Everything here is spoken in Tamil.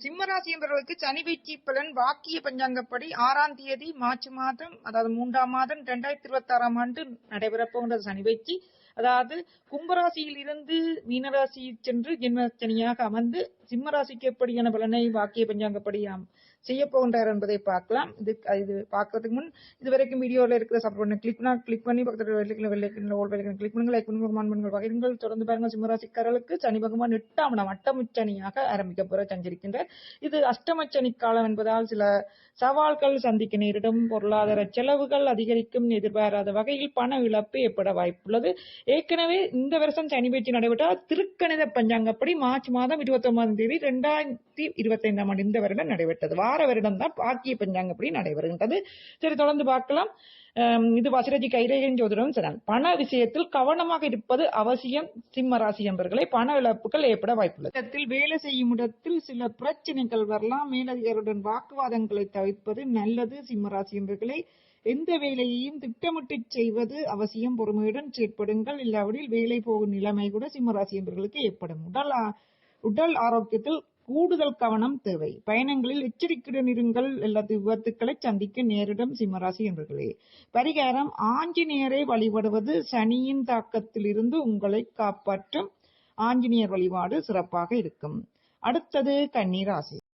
சிம்மராசி என்பவர்களுக்கு சனி வீழ்ச்சி பலன் வாக்கிய பஞ்சாங்கப்படி 6ஆம் தேதி மார்ச் மாதம், அதாவது 3ஆம் மாதம் 2026ஆம் ஆண்டு நடைபெறப் போகின்ற சனி வீழ்ச்சி, அதாவது கும்பராசியில் இருந்து மீனராசி சென்று ஜென்மசனியாக அமர்ந்து சிம்மராசிக்கு எப்படியான பலனை வாக்கிய பஞ்சாங்கப்படி செய்ய போகின்றார் என்பதை பார்க்கலாம். இது பார்க்கறதுக்கு முன் இதுவரைக்கும் வீடியோவில் இருக்கிற சப்ஸ்கிரைப் கிளிக் பண்ணி பக்கத்தில் கிளிக் பண்ணுங்கள், லைக் பண்ணுங்கள், கமெண்ட் பண்ணுங்கள், பகிருங்கள். தொடர்ந்து பாருங்கள். சிம்மராசிக்காரர்களுக்கு சனி பகவான் 8ஆம் இடம் அட்டமச்சனியாக ஆரம்பிக்க போற சஞ்சரிக்கின்றார். இது அஷ்டமச்சனி காலம் என்பதால் சில சவால்கள் சந்திக்க நேரிடும். பொருளாதார செலவுகள் அதிகரிக்கும். எதிர்பாராத வகையில் பண இழப்பு ஏற்பட வாய்ப்புள்ளது. ஏற்கனவே இந்த வருஷம் சனி பயிற்சி நடைபெற்றால் திருக்கணித பஞ்சாங்கப்படி மார்ச் மாதம் 29ஆம் தேதி 2025ஆம் ஆண்டு இந்த வருடம் நடைபெற்றது. வார வருடம் தான் வாக்கிய பஞ்சாங்கப்படி நடைபெறுகின்றது. சரி, தொடர்ந்து பார்க்கலாம். இது வசிரஜி கைரேகன் ஜோதிடம் சொன்னார். பண விஷயத்தில் கவனமாக இருப்பது அவசியம். சிம்ம ராசி என்பவர்களை பண இழப்புகள் ஏற்பட வாய்ப்புள்ளது. வேலை செய்யும் இடத்தில் சில பிரச்சனைகள் வரலாம். மேலதிகாரியுடன் வாக்குவாதங்களை தவிர்ப்பது நல்லது. சிம்ம ராசி என்பவர்களை எந்த வேலையையும் திட்டமிட்டு செய்வது அவசியம். பொறுமையுடன் செயற்படுங்கள், இல்லாவிடில் வேலை போகும் நிலைமை கூட சிம்மராசி என்பவர்களுக்கு ஏற்படும். உடல் ஆரோக்கியத்தில் கூடுதல் கவனம் தேவை. பயணங்களில் எச்சரிக்கையுடன் இருங்கள். எல்லா விபத்துக்களை சந்திக்க நேரிடும். சிம்மராசி என்பவர்களே, பரிகாரம் ஆஞ்சநேயரை வழிபடுவது சனியின் தாக்கத்தில் இருந்து உங்களை காப்பாற்றும். ஆஞ்சநேயர் வழிபாடு சிறப்பாக இருக்கும். அடுத்தது கன்னி ராசி.